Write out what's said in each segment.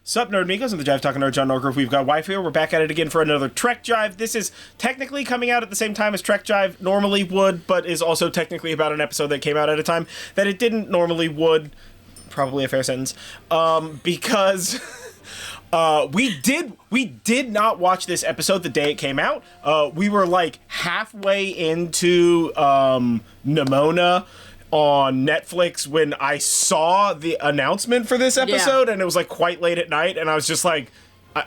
Sup, Nerdmigos, and the Jive Talking Nerd, John Norgrove. We've got Wife here. We're back at it again for another Trek Jive. This is technically coming out at the same time as Trek Jive normally would, but is also technically about an episode that came out at a time that it didn't normally would. Probably a fair sentence. Because we did not watch this episode the day it came out. We were like halfway into Nimona on Netflix when I saw the announcement for this episode, and it was like quite late at night, and I was just like,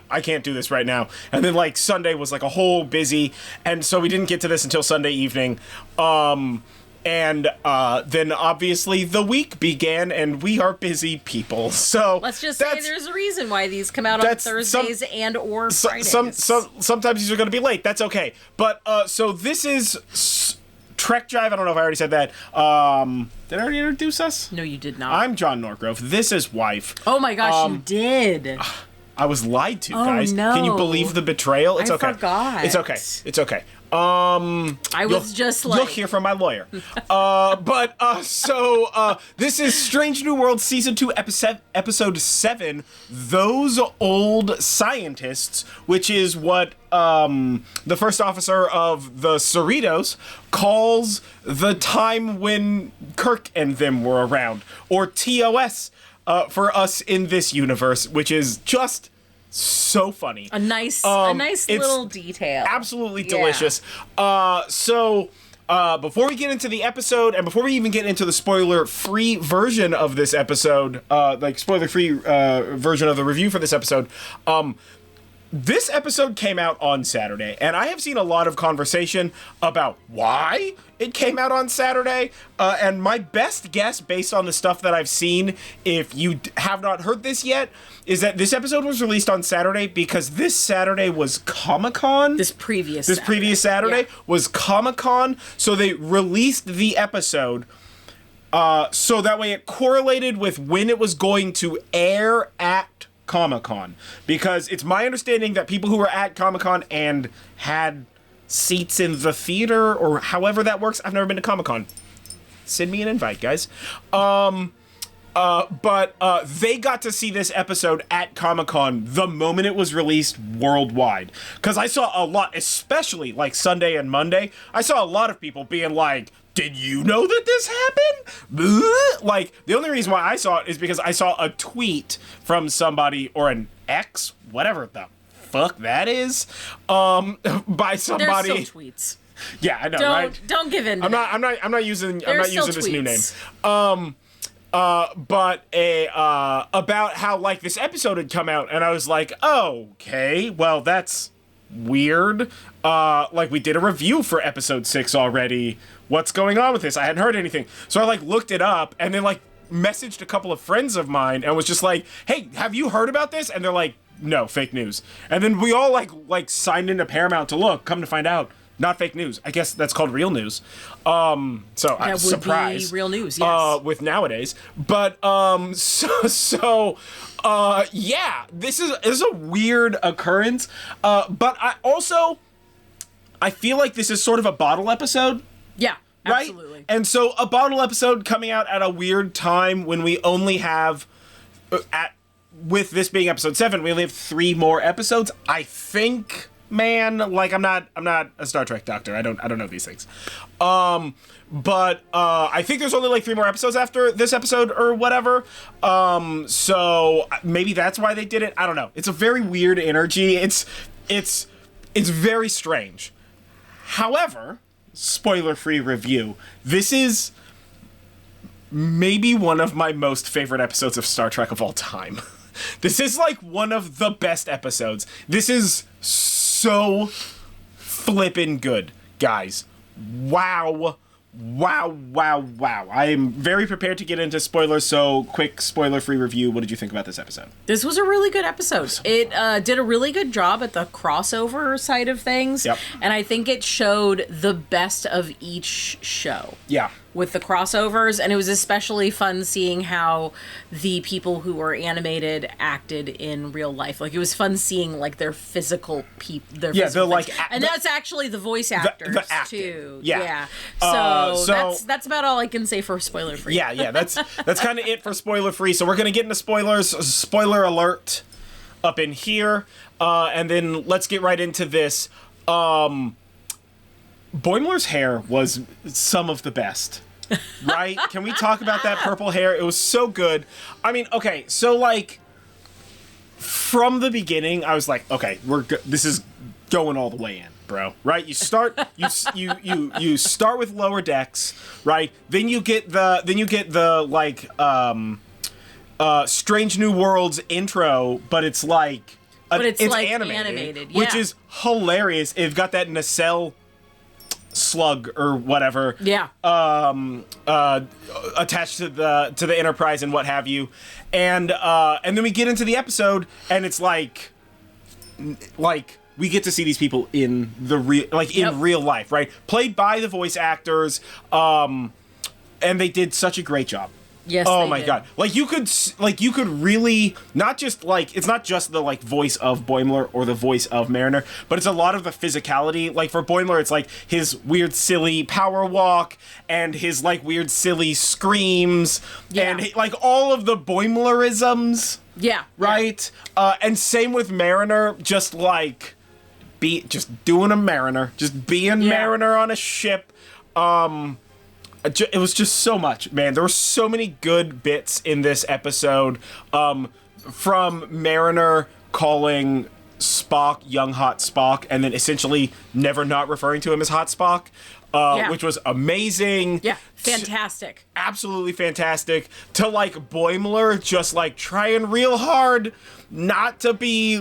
I can't do this right now. And then like Sunday was like a whole busy, and so we didn't get to this until Sunday evening. And then obviously the week began, and we are busy people. So let's just say there's a reason why these come out on Thursdays and or Fridays. Sometimes these are going to be late. That's okay. But so this is Trek Jive. I don't know if I already said that. Did I already introduce us? No, you did not. I'm John Norgrove. This is Wife. Oh my gosh, you did. I was lied to, guys. No. Can you believe the betrayal? It's okay. I forgot. It's okay. It's okay. I was just like... You'll hear from my lawyer. This is Strange New World Season 2, Episode 7, Those Old Scientists, which is what the first officer of the Cerritos calls the time when Kirk and them were around, or TOS for us in this universe, which is just... so funny. A nice little detail. Absolutely delicious. Before we get into the episode, and before we even get into the spoiler-free version of this episode, spoiler-free version of the review for this episode, this episode came out on Saturday, and I have seen a lot of conversation about why it came out on Saturday, and my best guess, based on the stuff that I've seen, if you have not heard this yet, is that this episode was released on Saturday because this Saturday was Comic-Con. This previous Saturday was Comic-Con, so they released the episode so that way it correlated with when it was going to air at Comic-Con, because it's my understanding that people who were at Comic-Con and had seats in the theater, or however that works, I've never been to Comic-Con. Send me an invite, guys. But they got to see this episode at Comic-Con the moment it was released worldwide. Because I saw a lot, especially like Sunday and Monday, I saw a lot of people being like, did you know that this happened? Like, the only reason why I saw it is because I saw a tweet from somebody, or an X, whatever the fuck that is, by somebody. There's still tweets. Yeah, I know, right? Don't give in. I'm not using this new name. About how like this episode had come out, and I was like, oh, okay, well that's weird. Like we did a review for episode 6 already. What's going on with this? I hadn't heard anything. So I like looked it up and then like messaged a couple of friends of mine and was just like, hey, have you heard about this? And they're like, no, fake news. And then we all like signed into Paramount to look. Come to find out, not fake news. I guess that's called real news. So I'm surprised. Real news, yes. With nowadays. But yeah, this is a weird occurrence. But I feel like this is sort of a bottle episode. Yeah, right? Absolutely. And so a bottle episode coming out at a weird time when we only have with this being episode 7, we only have 3 more episodes. I think, man, like I'm not a Star Trek doctor. I don't know these things. But I think there's only like 3 more episodes after this episode or whatever. So maybe that's why they did it. I don't know. It's a very weird energy. It's very strange. However, spoiler-free review. This is maybe one of my most favorite episodes of Star Trek of all time. This is like one of the best episodes. This is so flippin' good, guys. Wow. I am very prepared to get into spoilers, so quick spoiler-free review. What did you think about this episode? This was a really good episode. It did a really good job at the crossover side of things. Yep. And I think it showed the best of each show. Yeah. With the crossovers, and it was especially fun seeing how the people who were animated acted in real life. Like, it was fun seeing like their physical people. Yeah, they're like, and that's actually the voice actors the acting. too. Yeah. So that's about all I can say for spoiler free. Yeah. That's kind of it for spoiler free. So we're gonna get into spoilers. Spoiler alert. up in here. And then let's get right into this. Boimler's hair was some of the best. Right? Can we talk about that purple hair? It was so good. I mean, okay, so like from the beginning, I was like, okay, this is going all the way in, bro. Right? You start you start with Lower Decks, right? Then you get the like Strange New Worlds intro, but it's like it's like animated, which is hilarious. It's got that nacelle slug or whatever attached to the Enterprise and what have you, and then we get into the episode and it's like we get to see these people in the real life, right, played by the voice actors, and they did such a great job. Yes. Oh my god! Like you could really not just like it's not just the like voice of Boimler or the voice of Mariner, but it's a lot of the physicality. Like for Boimler, it's like his weird, silly power walk and his like weird, silly screams and like all of the Boimlerisms. Yeah. Right. Yeah. And same with Mariner, just doing a Mariner, just being Mariner on a ship. It was just so much, man. There were so many good bits in this episode. From Mariner calling Spock young hot Spock and then essentially never not referring to him as hot Spock, which was amazing. Yeah, fantastic. Absolutely fantastic. To like Boimler just like trying real hard not to be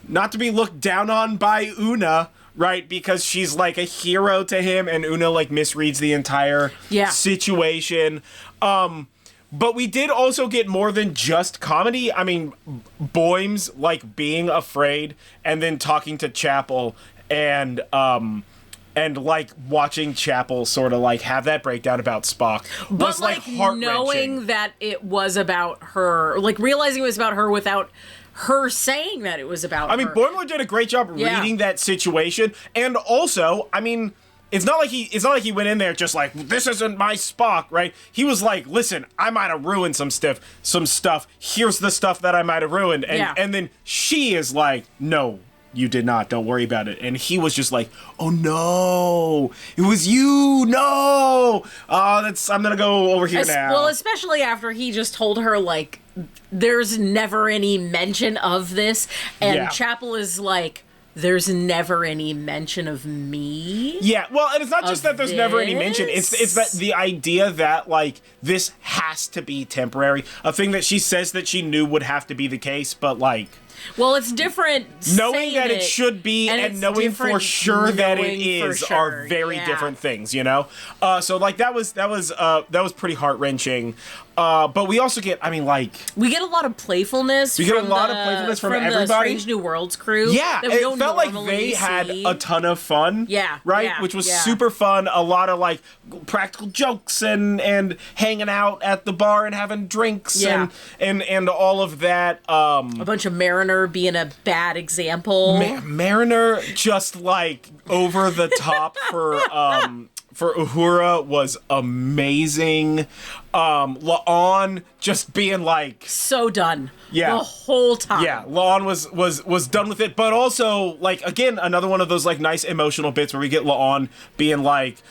looked down on by Una. Right, because she's like a hero to him, and Una like misreads the entire situation. But we did also get more than just comedy. I mean, Boim's like being afraid, and then talking to Chapel, and like watching Chapel sort of like have that breakdown about Spock was like heart-wrenching. Knowing that it was about her, like realizing it was about her without her saying that it was about her. I mean, Boimler did a great job reading that situation, and also, I mean, it's not like he went in there just like, this isn't my Spock, right? He was like, listen, I might have ruined some stuff. Here's the stuff that I might have ruined, and then she is like, no, you did not. Don't worry about it. And he was just like, oh no, it was you. No. I'm gonna go over here now. Well, especially after he just told her like, there's never any mention of this, and Chapel is like, there's never any mention of me. Yeah, well, and it's not just that there's never any mention. It's that the idea that like this has to be temporary, a thing that she says that she knew would have to be the case, but like. Well, it's different knowing that it should be and knowing for sure that it is are very different things, you know? So like that was pretty heart-wrenching. But we also get, I mean, like... We get a lot of playfulness from everybody. the Strange New Worlds crew. Yeah, it felt like they had a ton of fun. Yeah. Right? Yeah, which was super fun. A lot of, like, practical jokes and hanging out at the bar and having drinks and all of that. A bunch of Mariner being a bad example. Mariner just, like, over the top for Uhura was amazing. La'an just being like so done the whole time. Yeah, La'an was done with it, but also like again another one of those like nice emotional bits where we get La'an being like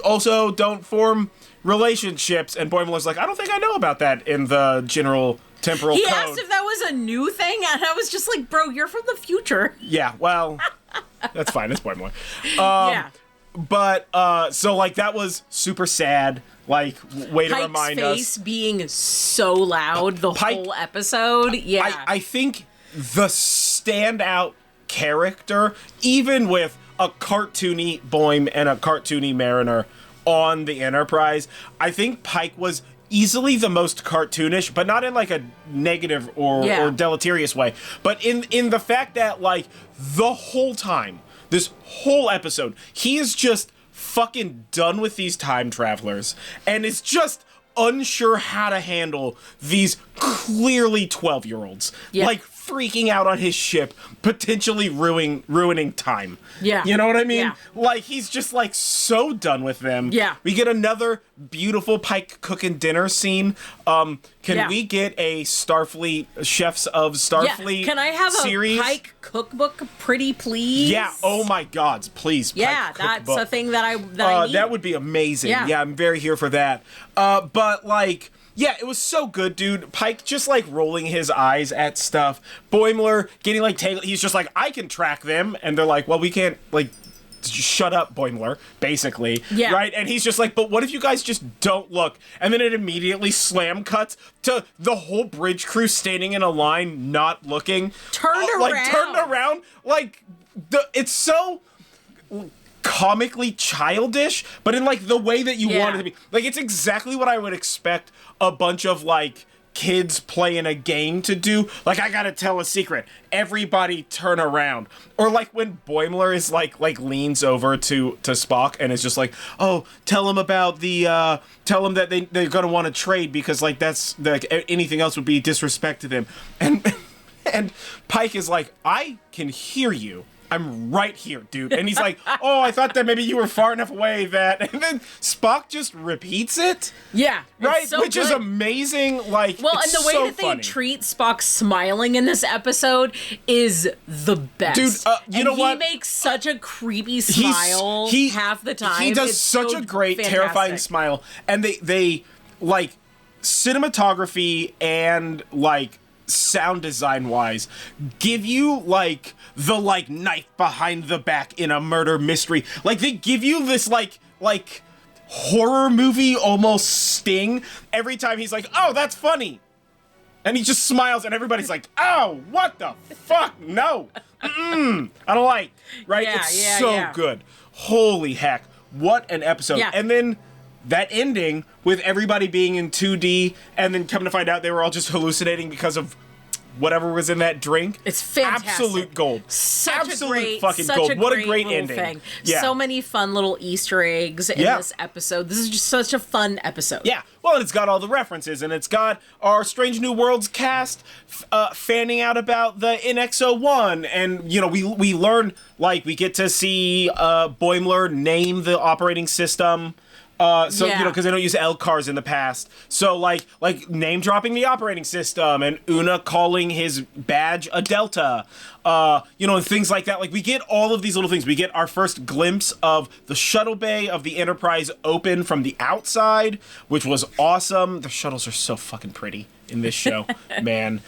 also don't form relationships, and Boimler's like, I don't think I know about that in the general temporal code. He asked if that was a new thing, and I was just like, bro, you're from the future. Yeah, well, that's fine. It's Boimler. But, so, like, that was super sad. Like, way to remind us. Pike's face being so loud the whole episode. Yeah. I think the standout character, even with a cartoony Boim and a cartoony Mariner on the Enterprise, I think Pike was easily the most cartoonish, but not in, like, a negative or deleterious way. But in the fact that, like, the whole time, this whole episode, he is just fucking done with these time travelers and is just unsure how to handle these clearly 12-year-olds. Like, freaking out on his ship, potentially ruining time. Yeah. You know what I mean? Yeah. Like, he's just, like, so done with them. Yeah. We get another beautiful Pike cooking dinner scene. Can we get a Starfleet, Chefs of Starfleet Can I have series? a Pike cookbook, pretty please? Yeah. Oh my God, please. Yeah, Pike that's cookbook. a thing that I need. That would be amazing. Yeah. I'm very here for that. But like, yeah, it was so good, dude. Pike just like rolling his eyes at stuff. Boimler getting like tangled. He's just like, I can track them, and they're like, well, we can't like. Shut up, Boimler, basically. Yeah. Right? And he's just like, but what if you guys just don't look? And then it immediately slam cuts to the whole bridge crew standing in a line, not looking. Turned around. Like, it's so comically childish, but in like the way that you want it to be. Like, it's exactly what I would expect a bunch of like kids playing a game to do. Like, I gotta tell a secret. Everybody turn around. Or like when Boimler is like leans over to Spock and is just like, oh, tell him about the tell him that they're gonna want to trade because like that's like anything else would be disrespect to them. And Pike is like, I can hear you. I'm right here, dude. And he's like, oh, I thought that maybe you were far enough away that... And then Spock just repeats it. Yeah. Right? So Which is amazing. Like, well, and the way so that funny. they treat Spock smiling in this episode is the best. Dude, you know what? He makes such a creepy smile half the time. He does it's such so a great, fantastic. terrifying smile. And they like, cinematography and, like, sound design wise give you like the like knife behind the back in a murder mystery. Like, they give you this like horror movie almost sting every time he's like, oh, that's funny, and he just smiles and everybody's like, oh, what the fuck, no. I don't like, right? It's so good. Holy heck, what an episode. And then that ending with everybody being in 2D and then coming to find out they were all just hallucinating because of whatever was in that drink. It's fantastic. Absolute gold. Such a great gold. What a great ending. Thing. Yeah. So many fun little Easter eggs in this episode. This is just such a fun episode. Yeah. Well, and it's got all the references, and it's got our Strange New Worlds cast fanning out about the NX-01, and, you know, we learn, like, we get to see Boimler name the operating system. You know, because they don't use LCARs in the past. So, like name dropping the operating system and Una calling his badge a Delta, you know, and things like that. Like, we get all of these little things. We get our first glimpse of the shuttle bay of the Enterprise open from the outside, which was awesome. The shuttles are so fucking pretty in this show, man.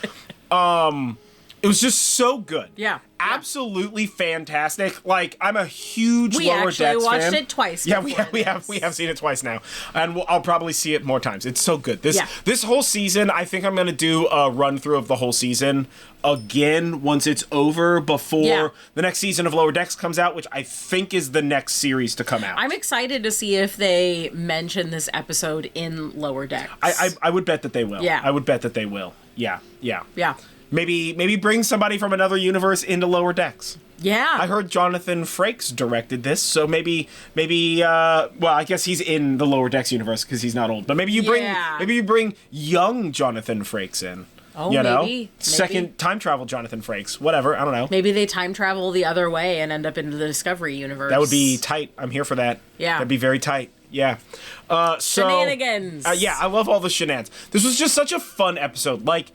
It was just so good. Yeah. Absolutely fantastic. Like, I'm a huge Lower Decks fan. We actually watched it twice. Yeah, we have seen it twice now, and I'll probably see it more times. It's so good. This whole season, I think I'm gonna do a run through of the whole season again once it's over before the next season of Lower Decks comes out, which I think is the next series to come out. I'm excited to see if they mention this episode in Lower Decks. I would bet that they will. Yeah, I would bet that they will. Yeah. Yeah. Maybe bring somebody from another universe into Lower Decks. Yeah. I heard Jonathan Frakes directed this, so maybe well, I guess he's in the Lower Decks universe because he's not old. But maybe you bring young Jonathan Frakes in. Oh, you know? maybe. Second time travel Jonathan Frakes. Whatever, I don't know. Maybe they time travel the other way and end up into the Discovery universe. That would be tight. I'm here for that. Yeah. That'd be very tight. Yeah. Shenanigans. Yeah, I love all the shenanigans. This was just such a fun episode. Like,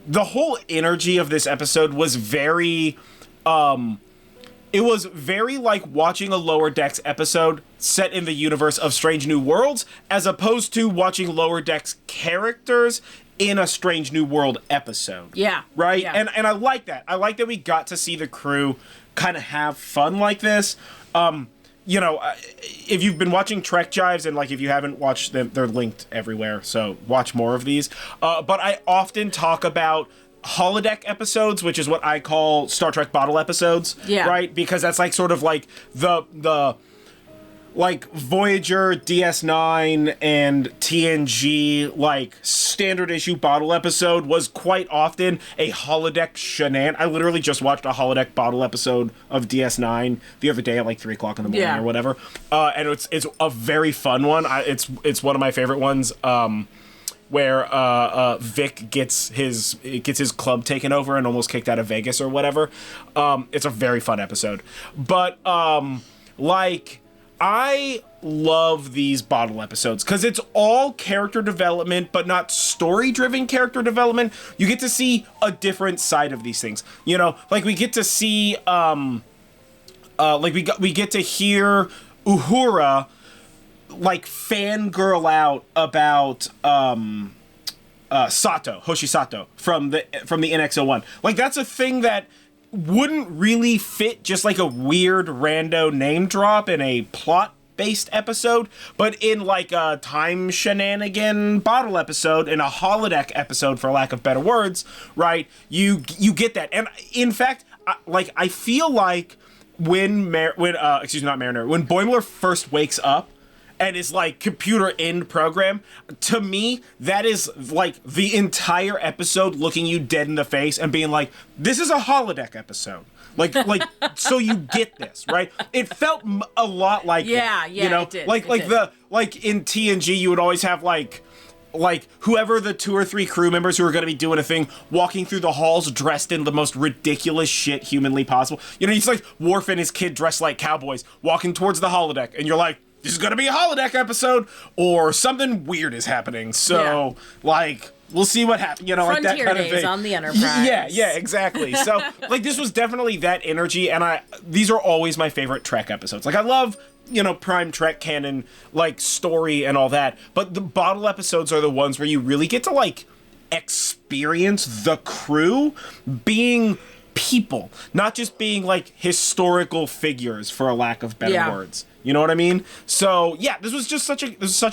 the whole energy of this episode was very, it was very like watching a Lower Decks episode set in the universe of Strange New Worlds, as opposed to watching Lower Decks characters in a Strange New World episode. Yeah. Right? Yeah. And I like that. I like that we got to see the crew kind of have fun like this. You know, if you've been watching Trek Jives, and like if you haven't watched them, they're linked everywhere, so watch more of these. But I often talk about holodeck episodes, which is what I call Star Trek bottle episodes. Yeah. Right? Because that's like sort of like the like Voyager, DS9, and TNG, like, standard issue bottle episode was quite often a holodeck shenan. I literally just watched a holodeck bottle episode of DS9 the other day at like 3 o'clock in the morning or whatever. And it's a very fun one. It's one of my favorite ones. where Vic gets his club taken over and almost kicked out of Vegas or whatever. It's a very fun episode. But like, I love these bottle episodes because it's all character development, but not story-driven character development. You get to see a different side of these things. You know, like we get to see, we get to hear Uhura like fangirl out about Hoshi Sato from the NX-01. Like, that's a thing that wouldn't really fit just like a weird rando name drop in a plot-based episode, but in like a time shenanigan bottle episode, in a holodeck episode, for lack of better words, right? You get that. And in fact, I feel like when Boimler first wakes up and is like computer in program, to me, that is like the entire episode looking you dead in the face and being like, this is a holodeck episode. Like, so you get this, right? It felt a lot like yeah, you know, it did. Like in TNG, you would always have like whoever the 2 or 3 crew members who are going to be doing a thing walking through the halls dressed in the most ridiculous shit humanly possible. You know, it's like Worf and his kid dressed like cowboys walking towards the holodeck, and you're like, this is going to be a holodeck episode, or something weird is happening. So, like, we'll see what happens. You know, Frontier like that kind of days thing. on the Enterprise. Yeah, exactly. So, like, this was definitely that energy, and these are always my favorite Trek episodes. Like, I love, you know, Prime Trek canon, like, story and all that, but the bottle episodes are the ones where you really get to, like, experience the crew being people, not just being, like, historical figures, for a lack of better words. You know what I mean? So, yeah, this was such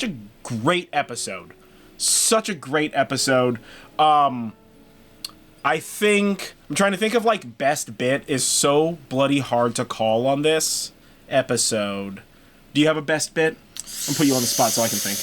a great episode. Such a great episode. I think, I'm trying to think of, like, best bit is so bloody hard to call on this episode. Do you have a best bit? I'll put you on the spot so I can think.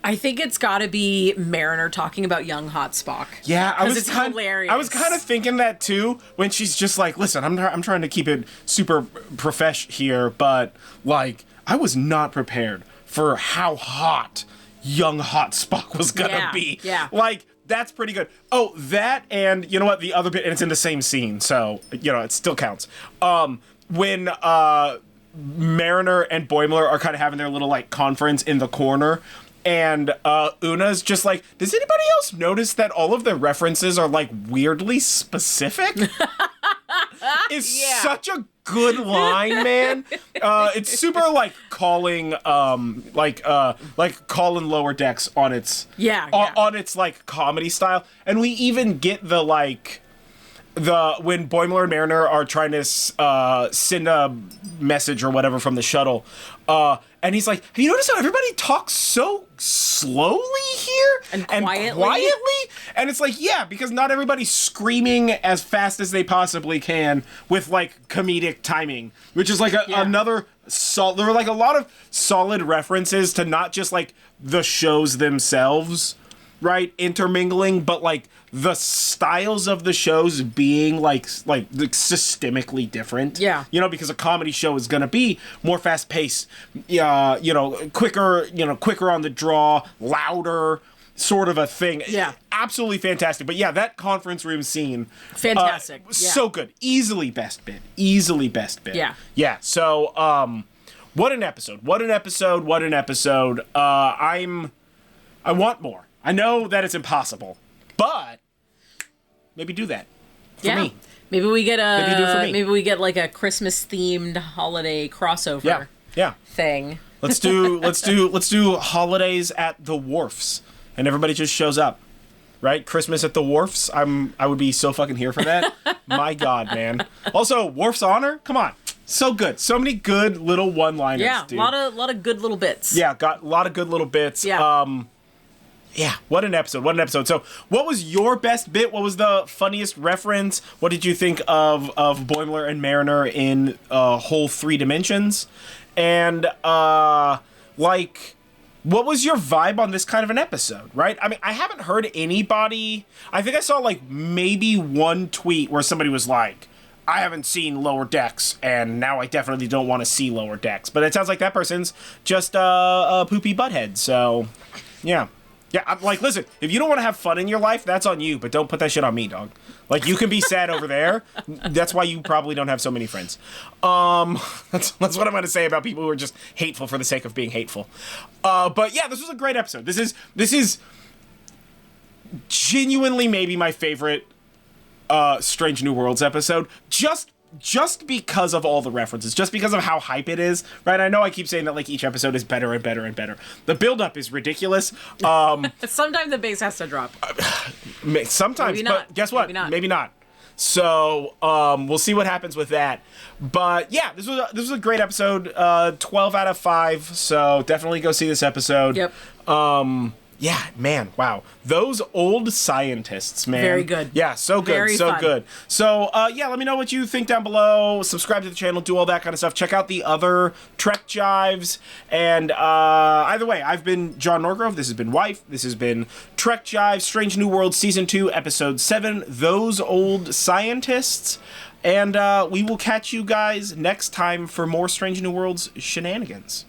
I think it's got to be Mariner talking about young hot Spock. Yeah, it's hilarious. I was kind of thinking that too, when she's just like, "Listen, I'm trying to keep it super profesh here, but like, I was not prepared for how hot young hot Spock was gonna be." Yeah. Like, that's pretty good. Oh, that, and you know what? The other bit, and it's in the same scene, so you know it still counts. When Mariner and Boimler are kind of having their little like conference in the corner. And Una's just like, does anybody else notice that all of the references are like weirdly specific? It's such a good line, man. It's super like calling calling Lower Decks on its on its like comedy style. And we even get the like when Boimler and Mariner are trying to send a message or whatever from the shuttle, and he's like, have you noticed how everybody talks so slowly here? And quietly? And it's like, yeah, because not everybody's screaming as fast as they possibly can with, like, comedic timing, which is, like, another... there were, like, a lot of solid references to not just, like, the shows themselves, right, intermingling, but, like, the styles of the shows being like systemically different. Yeah. You know, because a comedy show is gonna be more fast paced, quicker on the draw, louder, sort of a thing. Yeah. Absolutely fantastic. But yeah, that conference room scene. Fantastic. So good. Easily best bit. Yeah. Yeah. So what an episode. I want more. I know that it's impossible, but maybe do that for me. Maybe we get Maybe do it for me. Maybe we get like a Christmas themed holiday crossover. Yeah. Thing. Let's do holidays at the wharfs, and everybody just shows up. Right? Christmas at the wharfs. I would be so fucking here for that. My God, man. Also, Worf's honor. Come on. So good. So many good little one-liners. Yeah, dude. a lot of good little bits. Yeah, got a lot of good little bits. Yeah. Yeah, what an episode. So, what was your best bit? What was the funniest reference? What did you think of Boimler and Mariner in whole 3 dimensions? And, what was your vibe on this kind of an episode, right? I mean, I haven't heard anybody... I think I saw, like, maybe one tweet where somebody was like, I haven't seen Lower Decks, and now I definitely don't want to see Lower Decks. But it sounds like that person's just a poopy butthead. So, yeah. Yeah, I'm like, listen, if you don't want to have fun in your life, that's on you, but don't put that shit on me, dog. Like, you can be sad over there. That's why you probably don't have so many friends. That's what I'm going to say about people who are just hateful for the sake of being hateful. But yeah, this was a great episode. This is genuinely maybe my favorite Strange New Worlds episode. Just because of all the references, just because of how hype it is, right? I know I keep saying that like each episode is better and better and better. The build-up is ridiculous. Sometimes the bass has to drop. Sometimes, but guess what? Maybe not. So we'll see what happens with that. But yeah, this was a great episode. 12 out of 5. So definitely go see this episode. Yep. Yeah, man, wow. Those old scientists, man. Very good. Yeah, so good, Very so fun. good. So, yeah, let me know what you think down below. Subscribe to the channel, do all that kind of stuff. Check out the other Trek Jives. And either way, I've been John Norgrove. This has been Wife. This has been Trek Jive, Strange New World Season 2, Episode 7, Those Old Scientists. And we will catch you guys next time for more Strange New Worlds shenanigans.